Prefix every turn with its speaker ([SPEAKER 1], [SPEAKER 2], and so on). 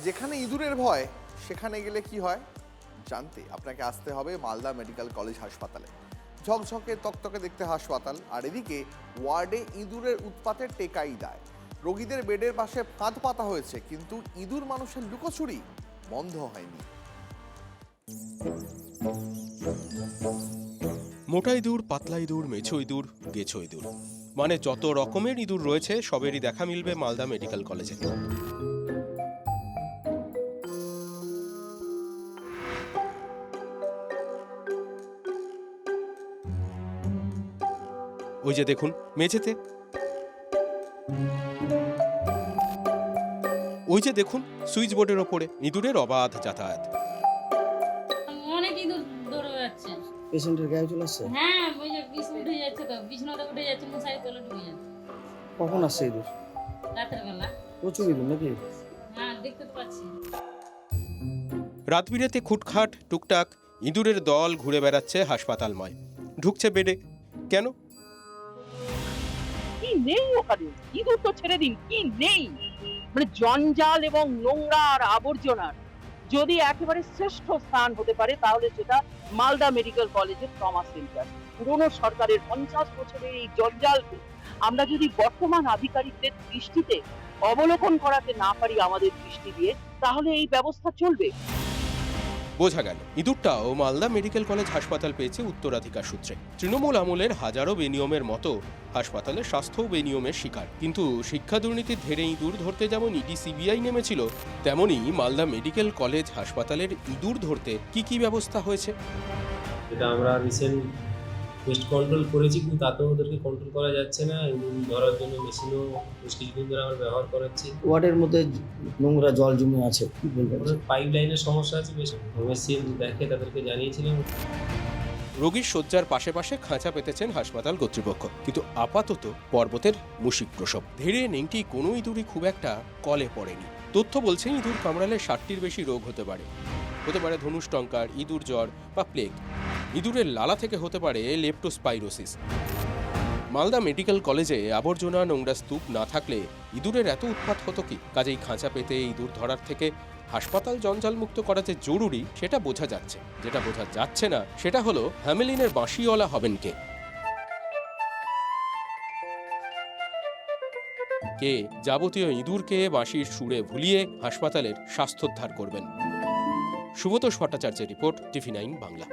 [SPEAKER 1] যেখানে ইঁদুরের ভয় সেখানে গেলে কি হয় জানতে আপনাকে আসতে হবে মালদা মেডিকেল কলেজ হাসপাতালে। ঝকঝকে তকতকে দেখতে হাসপাতাল, আর এদিকে ওয়ার্ডে ইঁদুরের উৎপাতে টেকাই দেয়। রোগীদের বেডের পাশে ফাঁদ পাতা হয়েছে, কিন্তু ইঁদুর মানুষের লুকোচুরি বন্ধ হয়নি।
[SPEAKER 2] মোটা ইঁদুর, পাতলা ইঁদুর, মেছো ইঁদুর, গেছো ইঁদুর, মানে যত রকমের ইঁদুর রয়েছে সবেরই দেখা মিলবে মালদা মেডিকেল কলেজে। ওই যে দেখুন মেঝেতে, ওই যে দেখুন সুইচ বোর্ডের ওপরে ইঁদুরের অবাধ যাতায়াত।
[SPEAKER 3] অনেক ইঁদুর দৌড়ে যাচ্ছে।
[SPEAKER 4] পেশেন্টের গায়ে চলে আসছে?
[SPEAKER 3] হ্যাঁ, ওই যে উঠে যাচ্ছে, তো বিছানাতে উঠে যাচ্ছে, মশারি তলে ঢুকে যাচ্ছে।
[SPEAKER 4] কখন আসছে ইঁদুর?
[SPEAKER 3] রাতের বেলা।
[SPEAKER 4] প্রচুর ইঁদুর নাকি?
[SPEAKER 3] হ্যাঁ, দেখতে তো পাচ্ছি।
[SPEAKER 2] রাত বিরেতে খুটখাট টুকটাক ইঁদুরের দল ঘুরে বেড়াচ্ছে হাসপাতালময়, ঢুকছে বেডে। কেন?
[SPEAKER 5] কি নেই ওখানে? ইঁদুর তো ছেড়ে দিন, কি নেই? মানে জঞ্জাল এবং নোংরা আর আবর্জনার যদি একেবারে শ্রেষ্ঠ স্থান হতে পারে তাহলে সেটা মালদা মেডিকেল কলেজের ট্রমা সেন্টার। পুরনো সরকারের 50 বছরের এই জঞ্জালকে আমরা যদি বর্তমান আধিকারিকদের দৃষ্টিতে অবলোকন করাতে না পারি আমাদের দৃষ্টি দিয়ে, তাহলে এই ব্যবস্থা চলবে।
[SPEAKER 2] বোঝা গেল ইঁদুরটাও মালদা মেডিকেল কলেজ হাসপাতাল পেয়েছে উত্তরাধিকার সূত্রে। তৃণমূল আমলের হাজারো বেনিয়মের মতো হাসপাতালের স্বাস্থ্য বেনিয়মের শিকার। কিন্তু শিক্ষা দুর্নীতির ধেরে ইঁদুর ধরতে যেমন ইডি সিবিআই নেমেছিল, তেমনি মালদা মেডিকেল কলেজ হাসপাতালের ইঁদুর ধরতে কি কি ব্যবস্থা হয়েছে।
[SPEAKER 6] এটা আমরা রিসেন্ট পেস্ট কন্ট্রোল করেছি, কিন্তু তাতেও ওদেরকে কন্ট্রোল করা যাচ্ছে না। ইঁদুর ধরার জন্য মেশিনও বেশ কিছুদিন ধরে আমরা ব্যবহার করাচ্ছি।
[SPEAKER 4] ওয়ার্ডের মধ্যে নোংরা জল জমে আছে, কি বলবেন?
[SPEAKER 6] পাইপ লাইনের সমস্যা আছে, বেশ মেশিন দেখে তাদেরকে জানিয়েছিলাম।
[SPEAKER 2] রোগীর শয্যার পাশে পাশে খাঁচা পেতেছেন হাসপাতাল কর্তৃপক্ষ, কিন্তু আপাতত পর্বতের মুশিক প্রসব। ধীরে নেংটি কোনো ইঁদুরই খুব একটা কলে পড়েনি। তথ্য বলছে ইঁদুর কামড়ালে 60টির বেশি রোগ হতে পারে। হতে পারে ধনুষ্টঙ্কার, ইঁদুর জ্বর বা প্লেগ। ইঁদুরের লালা থেকে হতে পারে লেপ্টোস্পাইরোসিস। মালদা মেডিকেল কলেজে আবর্জনা নোংরা স্তূপ না থাকলে ইঁদুরের এত উৎপাত হতো কি? কাজেই খাঁচা পেতে ইঁদুর ধরার থেকে হাসপাতাল জঞ্জালমুক্ত করা যে জরুরি সেটা বোঝা যাচ্ছে। যেটা বোঝা যাচ্ছে না সেটা হলো হ্যামেলিনের বাঁশিওয়ালা হবেন কে? কে যাবতীয় ইঁদুরকে বাঁশির সুরে ভুলিয়ে হাসপাতালের স্বাস্থ্যোদ্ধার করবেন? সুব্রত ভট্টাচার্যের রিপোর্ট, টিভি9 বাংলা।